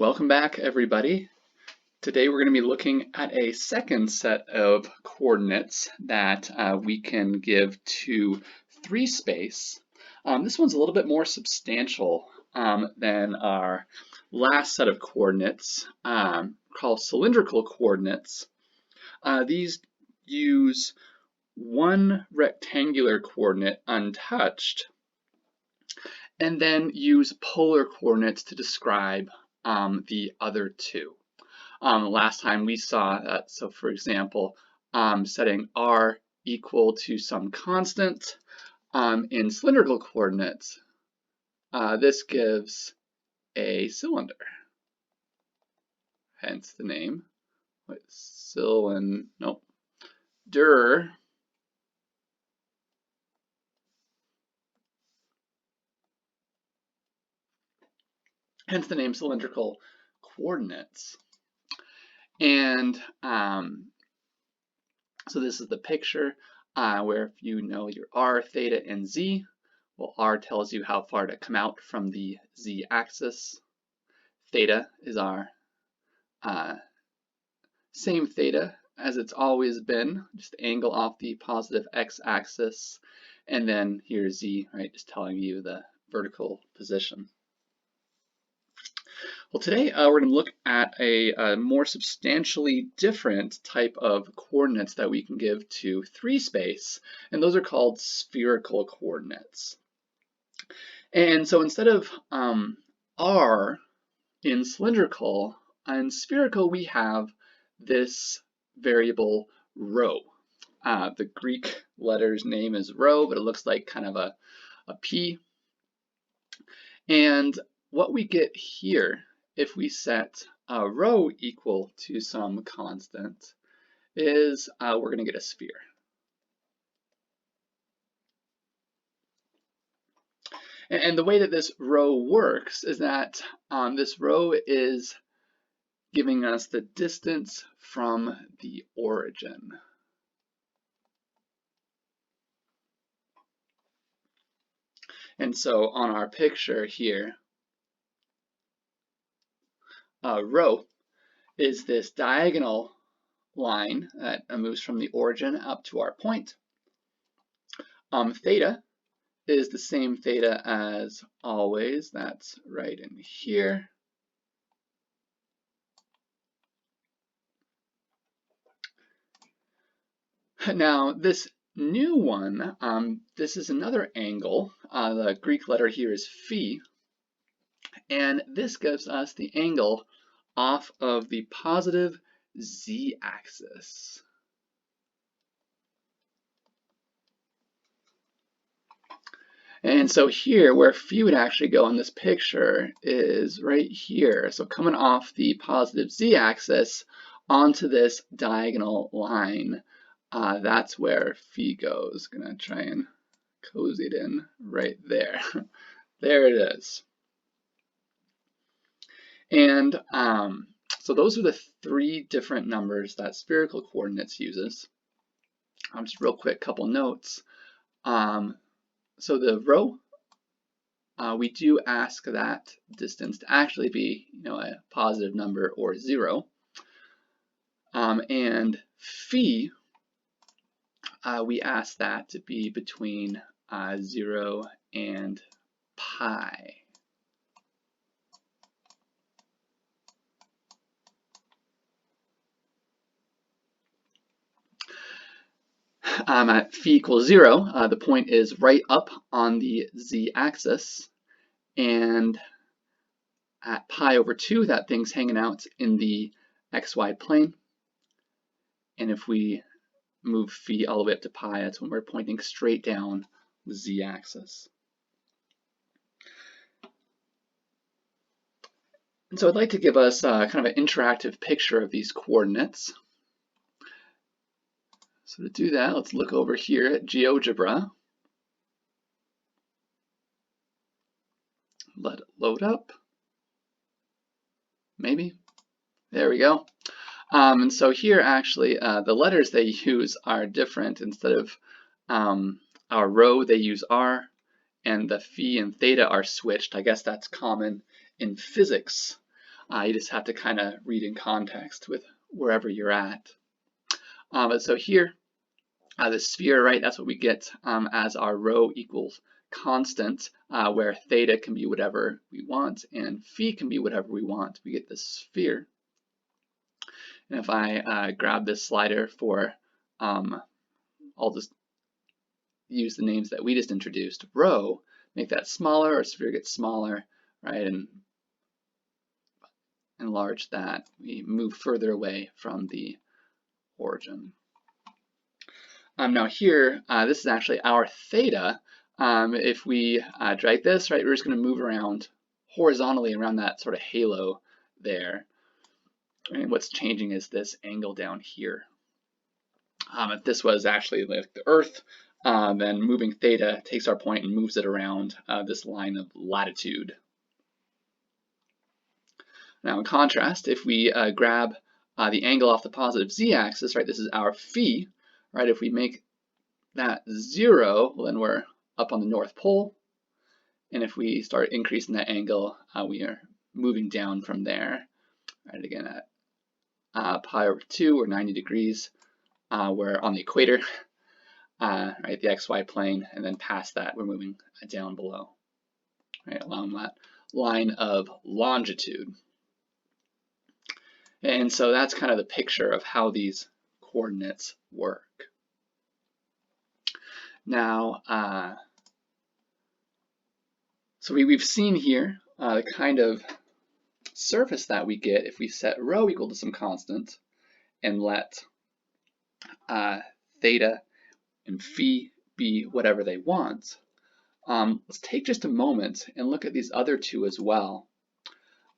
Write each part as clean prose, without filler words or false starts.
Welcome back, everybody. Today we're going to be looking at a second set of coordinates that we can give to 3-space. This one's a little bit more substantial than our last set of coordinates called cylindrical coordinates. These use one rectangular coordinate untouched and then use polar coordinates to describe the other two. Last time we saw that, so for example, setting r equal to some constant in cylindrical coordinates, this gives a cylinder, hence the name. Cylinder. Hence the name cylindrical coordinates. And so this is the picture where if you know your r, theta, and z, well, r tells you how far to come out from the z-axis. Theta is our same theta as it's always been, just angle off the positive x-axis. And then here's z, right, just telling you the vertical position. Well, today we're going to look at a more substantially different type of coordinates that we can give to 3-space, and those are called spherical coordinates. And so instead of r in cylindrical, in spherical we have this variable rho. The Greek letter's name is rho, but it looks like kind of a p. And what we get here, if we set rho equal to some constant, is we're going to get a sphere. And the way that this rho works is that this rho is giving us the distance from the origin. And so on our picture here, rho is this diagonal line that moves from the origin up to our point. Theta is the same theta as always. That's right in here. Now this new one, this is another angle. The Greek letter here is phi. And this gives us the angle off of the positive z-axis. And so here, where phi would actually go in this picture is right here. So coming off the positive z-axis onto this diagonal line, that's where phi goes. Gonna try and cozy it in right there. There it is. And so those are the 3 different numbers that spherical coordinates uses. Just real quick, couple notes. So the rho, we do ask that distance to actually be, a positive number or 0. And phi, we ask that to be between 0 and pi. At phi equals 0, the point is right up on the z-axis, and at pi over 2, that thing's hanging out in the xy plane. And if we move phi all the way up to pi, that's when we're pointing straight down the z-axis. And so I'd like to give us kind of an interactive picture of these coordinates. So to do that, let's look over here at GeoGebra. Let it load up. Maybe. There we go. And so here actually the letters they use are different. Instead of our rho, they use r, and the phi and theta are switched. I guess that's common in physics. You just have to kind of read in context with wherever you're at. So here, the sphere, right, that's what we get as our rho equals constant, where theta can be whatever we want and phi can be whatever we want. We get this sphere. And if I grab this slider for, I'll just use the names that we just introduced, rho, make that smaller, our sphere gets smaller, right, and enlarge that. We move further away from the origin. Now here, this is actually our theta. If we drag this, right, we're just going to move around horizontally around that sort of halo there. And what's changing is this angle down here. If this was actually like the Earth, then moving theta takes our point and moves it around this line of latitude. Now in contrast, if we grab the angle off the positive z-axis, right, this is our phi, right, if we make that 0, well, then we're up on the North Pole, and if we start increasing that angle, we are moving down from there, right, again at pi over 2 or 90 degrees, we're on the equator, right, the xy plane, and then past that we're moving down below, right, along that line of longitude. And so that's kind of the picture of how these coordinates work. Now, so we've seen here the kind of surface that we get if we set rho equal to some constant and let theta and phi be whatever they want. Let's take just a moment and look at these other two as well.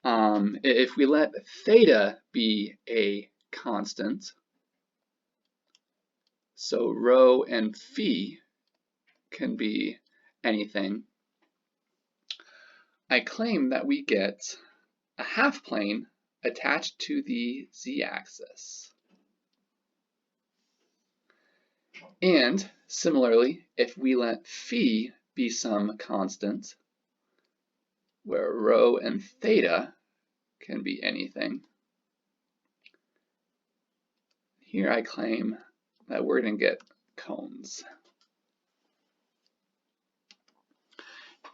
If we let theta be a constant, so rho and phi can be anything, I claim that we get a half plane attached to the z-axis. And similarly, if we let phi be some constant, where rho and theta can be anything, here I claim that we're going to get cones.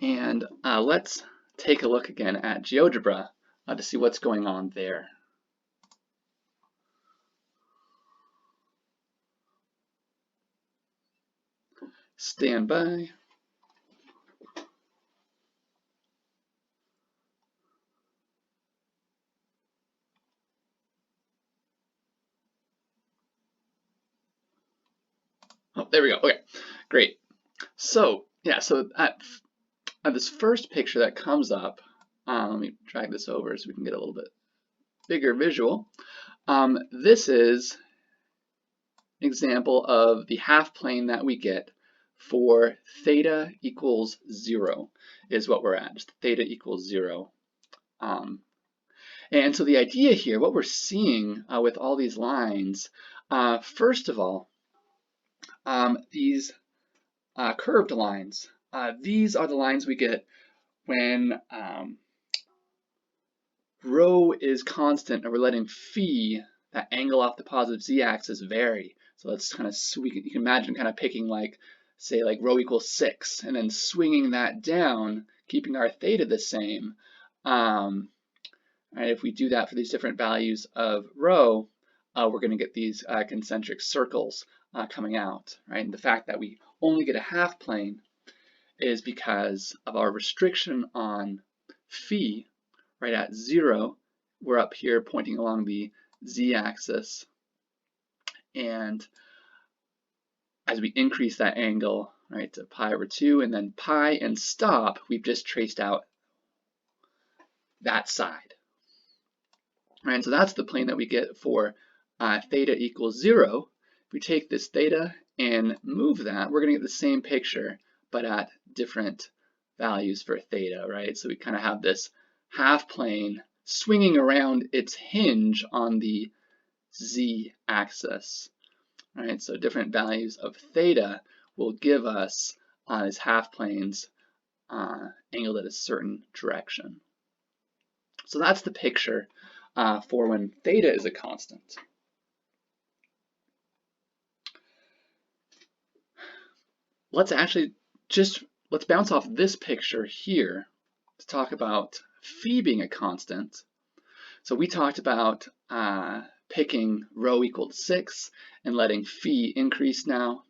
And let's take a look again at GeoGebra to see what's going on there. Stand by. Oh, there we go. Okay, great. So yeah, so at this first picture that comes up, let me drag this over so we can get a little bit bigger visual. This is an example of the half plane that we get for theta equals 0 is what we're at, just theta equals 0. And so the idea here, what we're seeing with all these lines, first of all, these curved lines, these are the lines we get when rho is constant and we're letting phi, that angle off the positive z-axis, vary. So let's kind of, you can imagine kind of picking like, say like rho equals 6 and then swinging that down, keeping our theta the same. Right, if we do that for these different values of rho, we're going to get these concentric circles coming out, right? And the fact that we only get a half plane is because of our restriction on phi, right at 0. We're up here pointing along the z-axis, and as we increase that angle, right, to pi over 2 and then pi and stop, we've just traced out that side. Right, and so that's the plane that we get for theta equals 0. If we take this theta and move that, we're going to get the same picture, but at different values for theta, right? So we kind of have this half plane swinging around its hinge on the z-axis, right? So different values of theta will give us these half planes angled at a certain direction. So that's the picture for when theta is a constant. Let's bounce off this picture here to talk about phi being a constant. So we talked about picking rho equal to 6 and letting phi increase now.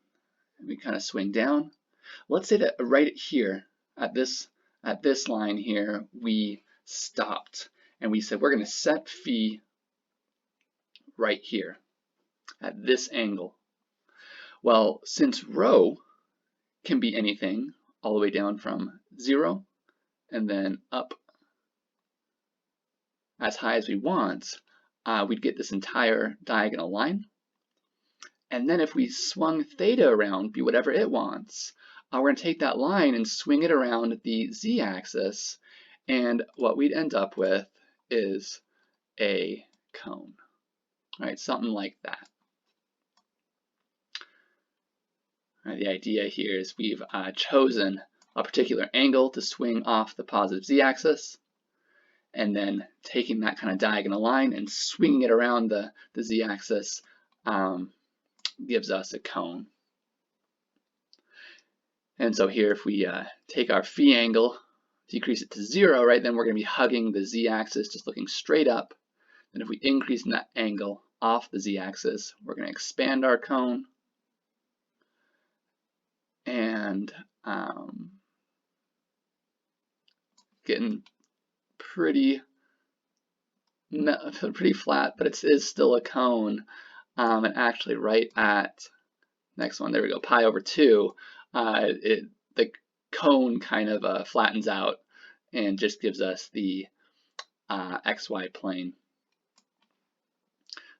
We kind of swing down. Let's say that right here at this line here, we stopped and we said we're going to set phi right here at this angle. Well, since rho can be anything all the way down from 0 and then up as high as we want, we'd get this entire diagonal line. And then if we swung theta around, be whatever it wants, we're going to take that line and swing it around the z-axis, and what we'd end up with is a cone, right? Something like that. Right, the idea here is we've chosen a particular angle to swing off the positive z-axis, and then taking that kind of diagonal line and swinging it around the z-axis gives us a cone. And so here, if we take our phi angle, decrease it to 0, right, then we're going to be hugging the z-axis, just looking straight up. And if we increase that angle off the z-axis, we're going to expand our cone. And getting pretty flat, but it is still a cone. And actually right at, next one, there we go, pi over 2, the cone kind of flattens out and just gives us the xy plane.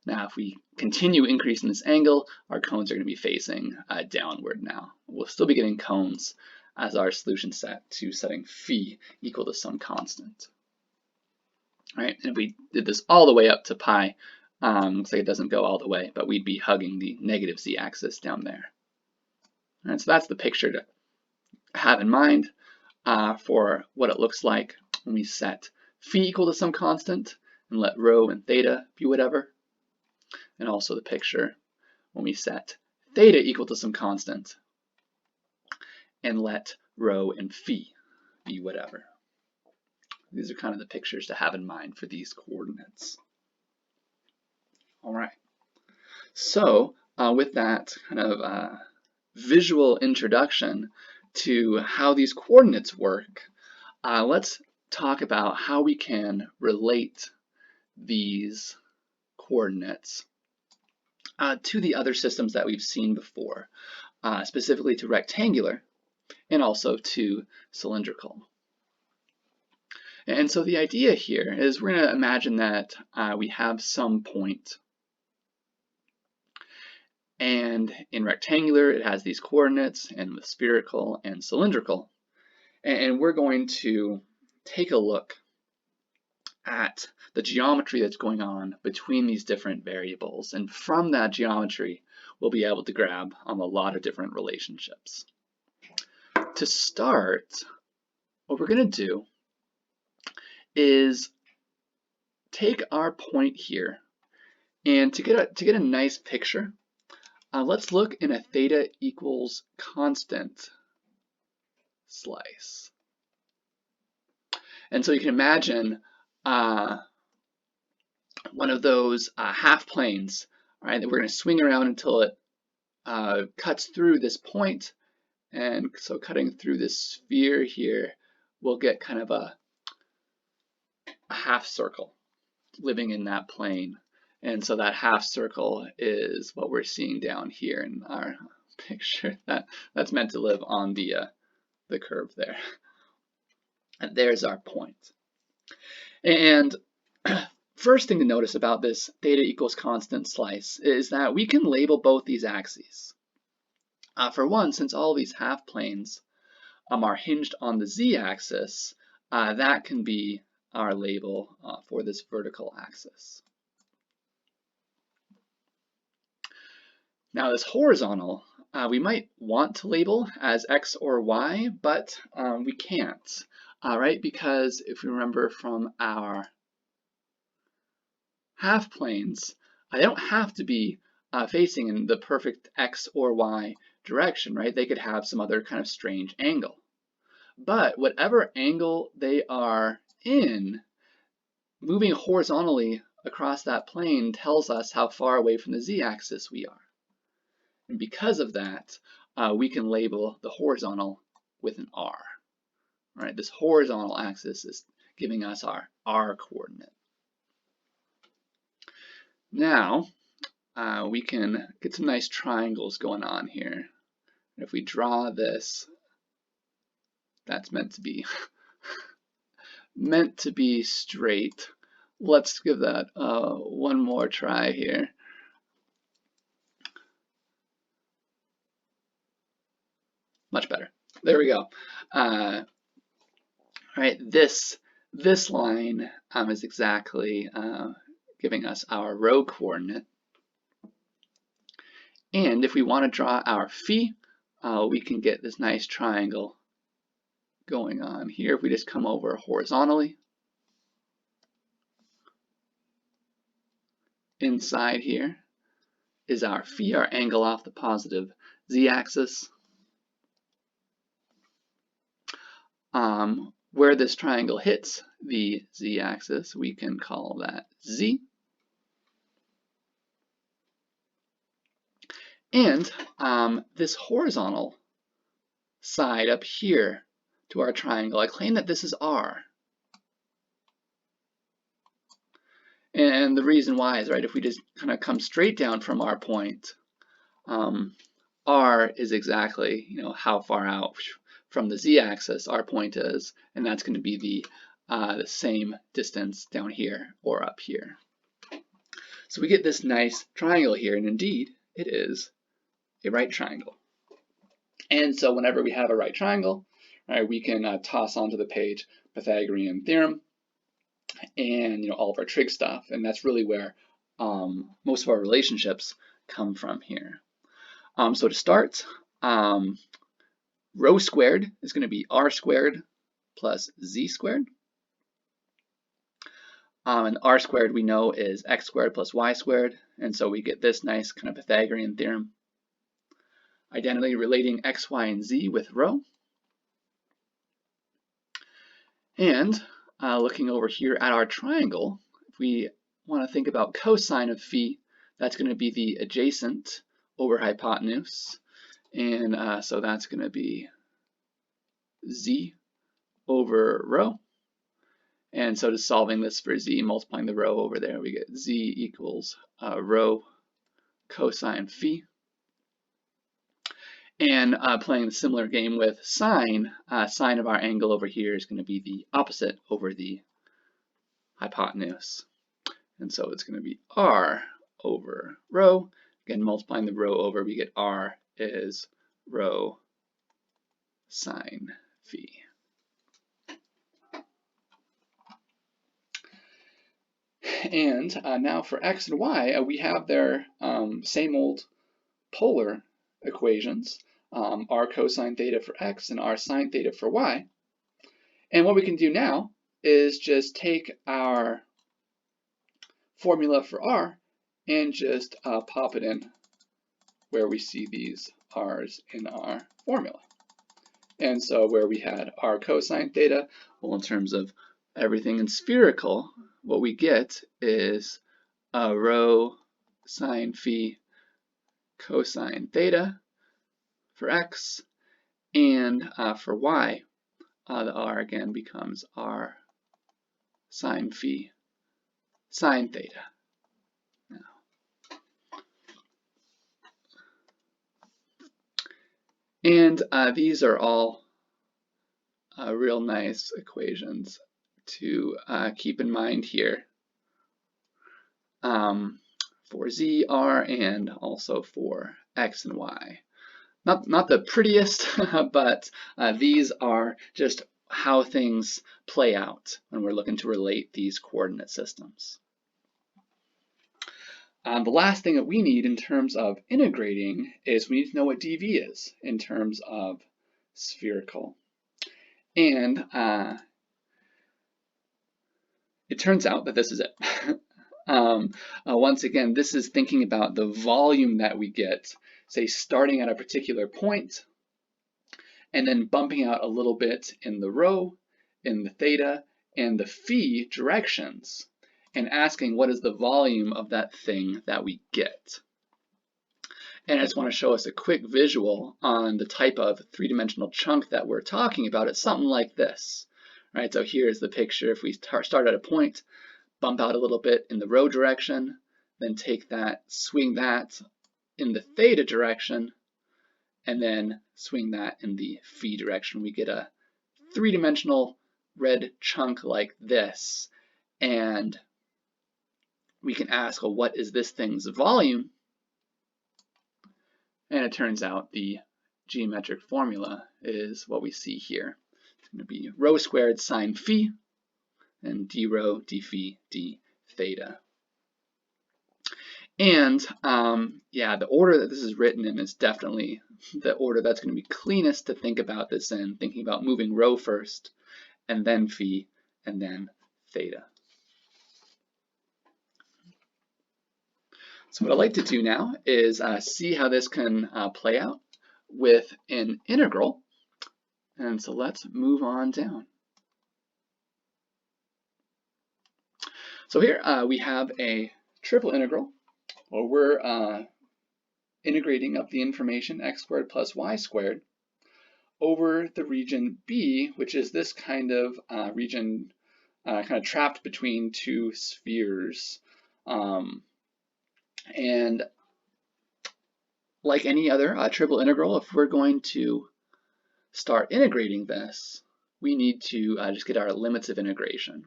Now if we continue increasing this angle, our cones are going to be facing downward now. We'll still be getting cones as our solution set to setting phi equal to some constant. All right, and if we did this all the way up to pi, looks like it doesn't go all the way, but we'd be hugging the negative z-axis down there. All right, so that's the picture to have in mind for what it looks like when we set phi equal to some constant and let rho and theta be whatever. And also the picture when we set theta equal to some constant and let rho and phi be whatever. These are kind of the pictures to have in mind for these coordinates. All right, so with that kind of visual introduction to how these coordinates work, let's talk about how we can relate these coordinates to the other systems that we've seen before, specifically to rectangular and also to cylindrical. And so the idea here is we're going to imagine that we have some point, and in rectangular it has these coordinates, and with spherical and cylindrical, and we're going to take a look at the geometry that's going on between these different variables, and from that geometry we'll be able to grab a lot of different relationships. To start, what we're going to do is take our point here, and to get a nice picture, let's look in a theta equals constant slice. And so you can imagine one of those half planes, right, that we're going to swing around until it cuts through this point. And so cutting through this sphere here, we'll get kind of a half circle living in that plane. And so that half circle is what we're seeing down here in our picture. That's meant to live on the curve there. And there's our point. And first thing to notice about this theta equals constant slice is that we can label both these axes. For one, since all these half planes are hinged on the z-axis, that can be our label for this vertical axis. Now this horizontal, we might want to label as x or y, but we can't, right? Because if you remember from our half planes, they don't have to be facing in the perfect X or Y direction, right? They could have some other kind of strange angle. But whatever angle they are in, moving horizontally across that plane tells us how far away from the z-axis we are. And because of that, we can label the horizontal with an R. Right? This horizontal axis is giving us our R coordinate. Now, we can get some nice triangles going on here. If we draw this, that's meant to be straight. Let's give that one more try here. Much better. There we go. Right, this line is exactly giving us our rho coordinate. And if we want to draw our phi, we can get this nice triangle going on here. If we just come over horizontally, inside here is our phi, our angle off the positive z-axis. Where this triangle hits the z-axis, we can call that z. And this horizontal side up here to our triangle, I claim that this is R. And the reason why is, right, if we just kind of come straight down from our point, R is exactly, how far out from the z-axis our point is, and that's going to be the same distance down here or up here. So we get this nice triangle here, and indeed it is a right triangle. And so whenever we have a right triangle, right, we can toss onto the page Pythagorean theorem and all of our trig stuff, and that's really where most of our relationships come from here. So to start, rho squared is going to be r squared plus z squared. And r squared we know is x squared plus y squared, and so we get this nice kind of Pythagorean theorem. Identity relating x, y, and z with rho. And looking over here at our triangle, if we want to think about cosine of phi, that's going to be the adjacent over hypotenuse. And so that's going to be z over rho. And so just solving this for z, multiplying the rho over there, we get z equals rho cosine phi. And playing a similar game with sine, sine of our angle over here is going to be the opposite over the hypotenuse. And so it's going to be r over rho. Again, multiplying the rho over, we get r is rho sine phi. And now for x and y, we have their same old polar equations, r cosine theta for x and r sine theta for y. And what we can do now is just take our formula for r and just pop it in where we see these r's in our formula. And so where we had r cosine theta, well, in terms of everything in spherical, what we get is rho sine phi cosine theta for x, and for y, the r again becomes r sine phi sine theta. And these are all real nice equations to keep in mind here for z, r, and also for x and y. Not the prettiest, but these are just how things play out when we're looking to relate these coordinate systems. The last thing that we need in terms of integrating is we need to know what dv is in terms of spherical. And it turns out that this is it. Once again, this is thinking about the volume that we get, say starting at a particular point, and then bumping out a little bit in the rho, in the theta, and the phi directions, and asking what is the volume of that thing that we get. And I just want to show us a quick visual on the type of three-dimensional chunk that we're talking about. It's something like this, right? So here's the picture. If we start at a point, bump out a little bit in the rho direction, then take that, swing that in the theta direction, and then swing that in the phi direction. We get a three-dimensional red chunk like this. And we can ask, well, what is this thing's volume? And it turns out the geometric formula is what we see here. It's going to be rho squared sine phi, and d rho, d phi, d theta. And yeah, the order that this is written in is definitely the order that's going to be cleanest to think about this in, thinking about moving rho first, and then phi, and then theta. So what I'd like to do now is see how this can play out with an integral. And so let's move on down. So here we have a triple integral, where we're integrating up the information x squared plus y squared over the region B, which is this kind of region kind of trapped between two spheres. And like any other triple integral, if we're going to start integrating this, we need to just get our limits of integration.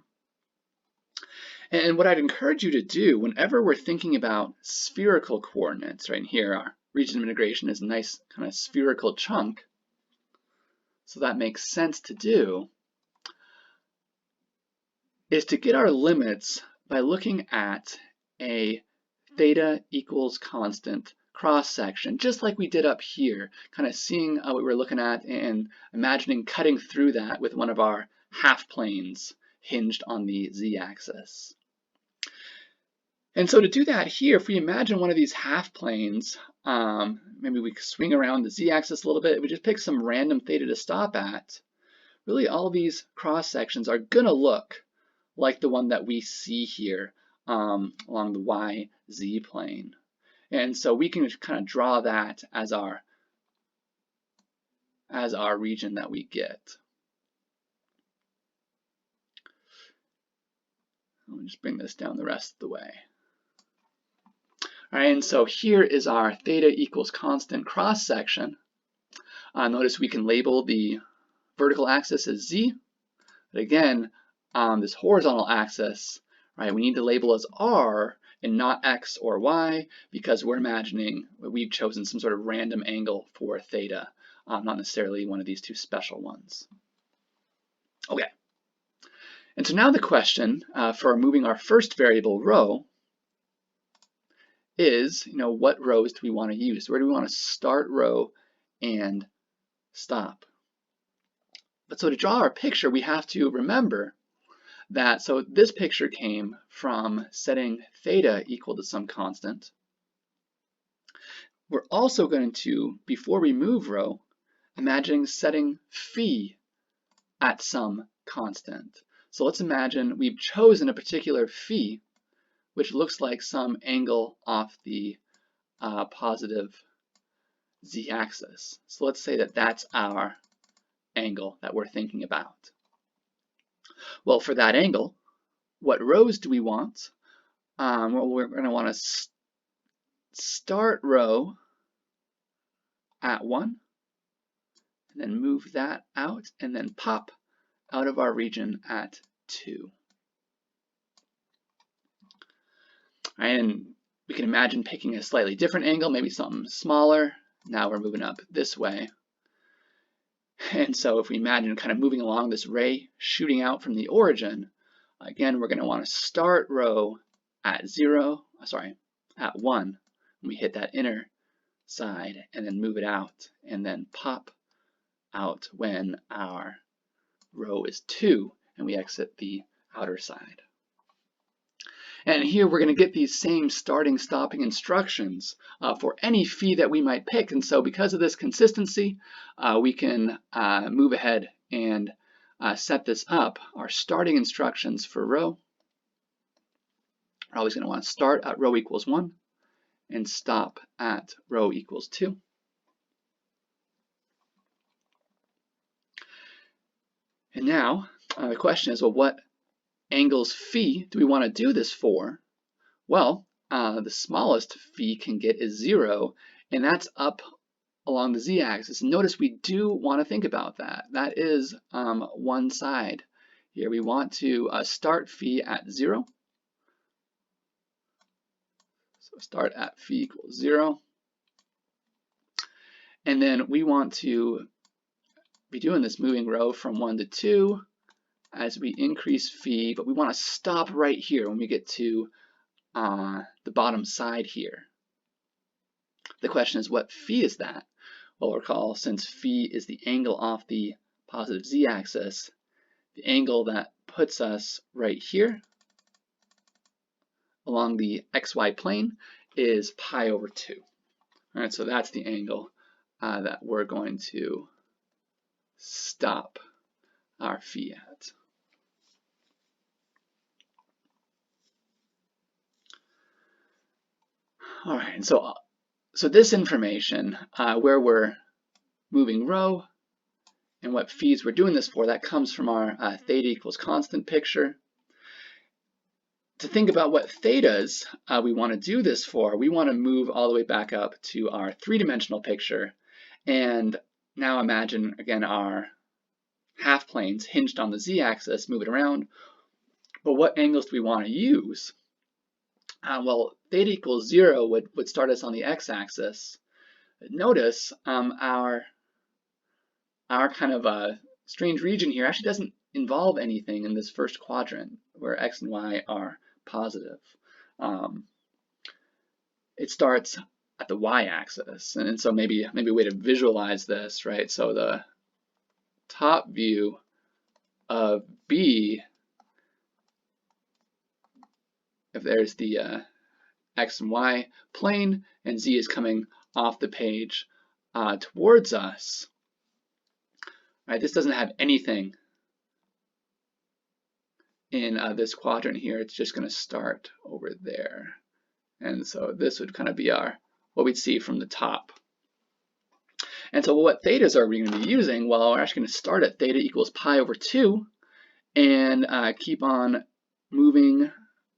And what I'd encourage you to do whenever we're thinking about spherical coordinates, right here, our region of integration is a nice kind of spherical chunk, so that makes sense to do, is to get our limits by looking at a theta equals constant cross section, just like we did up here, kind of seeing what we're looking at and imagining cutting through that with one of our half planes hinged on the z-axis. And so to do that here, if we imagine one of these half planes, maybe we swing around the z-axis a little bit, we just pick some random theta to stop at, really all these cross sections are going to look like the one that we see here along the YZ plane. And so we can kind of draw that as our region that we get. Let me just bring this down the rest of the way. All right, and so here is our theta equals constant cross section. Notice we can label the vertical axis as z, but again, this horizontal axis, right, we need to label as r and not x or y, because we're imagining we've chosen some sort of random angle for theta, not necessarily one of these two special ones. Okay, and so now the question for moving our first variable rho is, what rows do we want to use? Where do we want to start rho and stop? But so to draw our picture, we have to remember that, so this picture came from setting theta equal to some constant. We're also going to, before we move rho, imagine setting phi at some constant. So let's imagine we've chosen a particular phi, which looks like some angle off the positive z-axis. So let's say that that's our angle that we're thinking about. Well, for that angle, what rows do we want? Well, we're going to want to start rho at 1, and then move that out, and then pop out of our region at 2. And we can imagine picking a slightly different angle, maybe something smaller. Now we're moving up this way. And so if we imagine kind of moving along this ray shooting out from the origin, again, we're going to want to start rho at 1, and we hit that inner side, and then move it out, and then pop out when our rho is 2, and we exit the outer side. And here we're going to get these same starting, stopping instructions for any phi that we might pick. And so because of this consistency, we can move ahead and set this up. Our starting instructions for rho are always going to want to start at rho equals 1 and stop at rho equals 2. And now the question is, well, what angles phi do we want to do this for? Well, the smallest phi can get is 0, and that's up along the z-axis. Notice we do want to think about that. That is one side. Here we want to start phi at 0. So start at phi equals 0. And then we want to be doing this moving rho from 1 to 2 as we increase phi, but we want to stop right here when we get to the bottom side here. The question is, what phi is that? Well, recall, since phi is the angle off the positive z-axis, the angle that puts us right here along the xy plane is pi over 2. All right, so that's the angle that we're going to stop our phi at. All right, and so this information, where we're moving rho and what phis we're doing this for, that comes from our theta equals constant picture. To think about what thetas we want to do this for, we want to move all the way back up to our three-dimensional picture. And now imagine, again, our half planes hinged on the z-axis, moving around. But what angles do we want to use? Well, theta equals 0 would start us on the x-axis. Notice our kind of strange region here actually doesn't involve anything in this first quadrant where x and y are positive. It starts at the y-axis, and so maybe a way to visualize this, right? So the top view of B, if there's the x and y plane, and z is coming off the page towards us, right? This doesn't have anything in this quadrant here. It's just going to start over there. And so this would kind of be what we'd see from the top. And so what thetas are we going to be using? Well, we're actually going to start at theta equals pi over 2 and keep on moving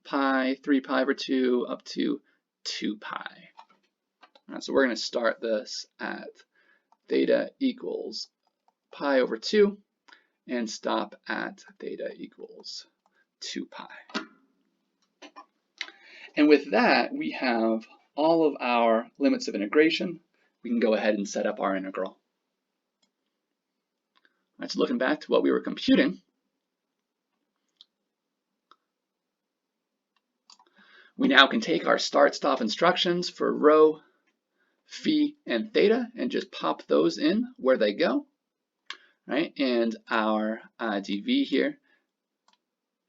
3 pi over 2 up to 2 pi. So we're going to start this at theta equals pi over 2 and stop at theta equals 2 pi. And with that, we have all of our limits of integration. We can go ahead and set up our integral. All right, so looking back to what we were computing, we now can take our start-stop instructions for rho, phi, and theta and just pop those in where they go. Right? And our dv here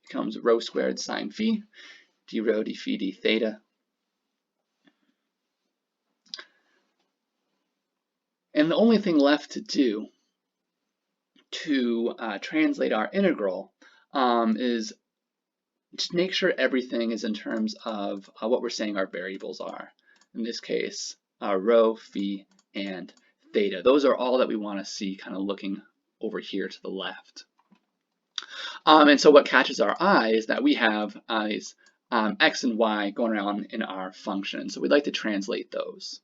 becomes rho squared sine phi, d rho d phi d theta. And the only thing left to do to translate our integral is just make sure everything is in terms of what we're saying our variables are. In this case, rho, phi, and theta. Those are all that we want to see kind of looking over here to the left. And so what catches our eye is that we have these x and y going around in our function. So we'd like to translate those.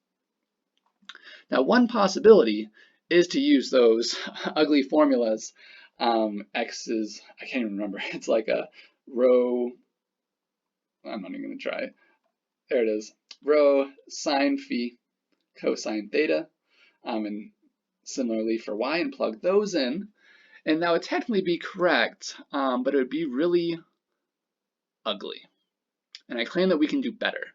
Now, one possibility is to use those ugly formulas. X is, I can't even remember, it's like a rho, I'm not even going to try. There it is, rho sine phi cosine theta, and similarly for y, and plug those in. And that would technically be correct, but it would be really ugly. And I claim that we can do better.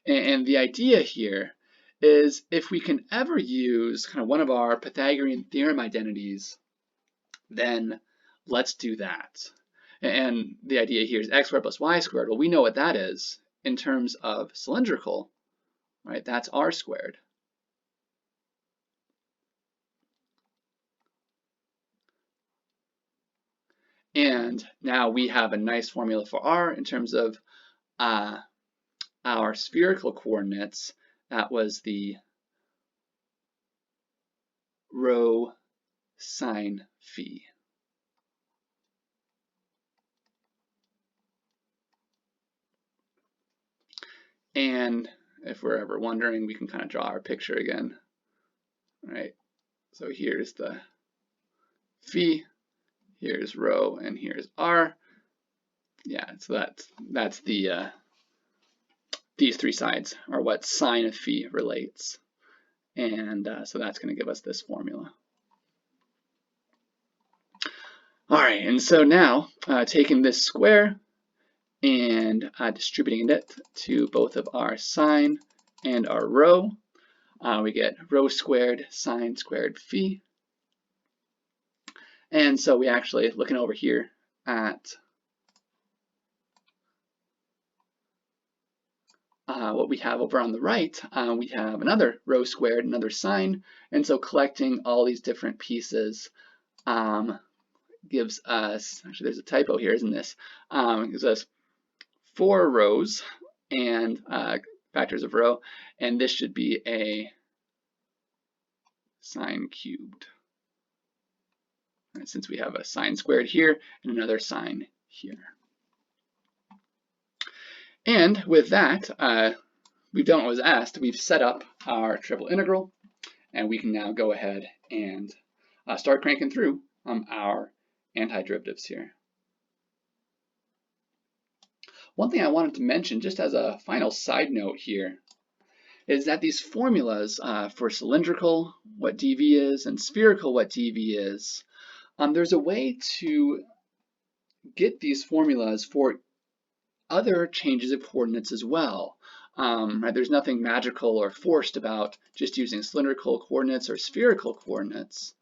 And the idea here is if we can ever use kind of one of our Pythagorean theorem identities, then let's do that. And the idea here is x squared plus y squared. Well, we know what that is in terms of cylindrical, right? That's r squared. And now we have a nice formula for r in terms of our spherical coordinates. That was the rho sine phi. And if we're ever wondering, we can kind of draw our picture again, right? So here's the phi, here's rho, and here's r. Yeah, so that's the these three sides are what sine of phi relates, and so that's going to give us this formula. All right, and so now taking this square and distributing it to both of our sine and our rho, we get rho squared sine squared phi. And so we actually, looking over here at what we have over on the right, we have another rho squared, another sine, and so collecting all these different pieces gives us, actually there's a typo here, isn't this? Gives us 4 rows and factors of rho, and this should be a sine cubed. Right, since we have a sine squared here and another sine here. And with that, we've done what was asked. We've set up our triple integral, and we can now go ahead and start cranking through our antiderivatives here. One thing I wanted to mention, just as a final side note here, is that these formulas for cylindrical, what dV is, and spherical, what dV is, there's a way to get these formulas for other changes of coordinates as well. Right? There's nothing magical or forced about just using cylindrical coordinates or spherical coordinates.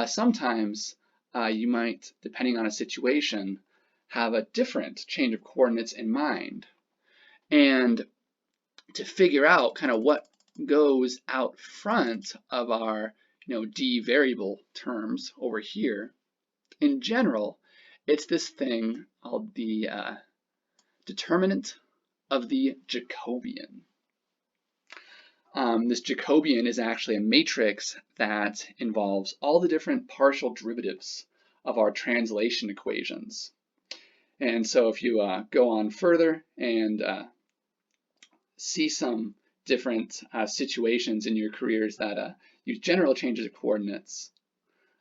Sometimes you might, depending on a situation, have a different change of coordinates in mind. And to figure out kind of what goes out front of our d variable terms over here, in general, it's this thing called the determinant of the Jacobian. This Jacobian is actually a matrix that involves all the different partial derivatives of our translation equations. And so if you go on further and see some different situations in your careers that use general changes of coordinates,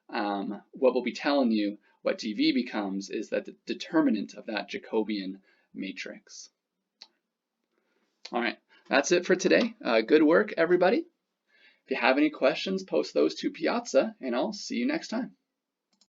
what we'll be telling you what dV becomes is that the determinant of that Jacobian matrix. All right, that's it for today. Good work, everybody. If you have any questions, post those to Piazza, and I'll see you next time.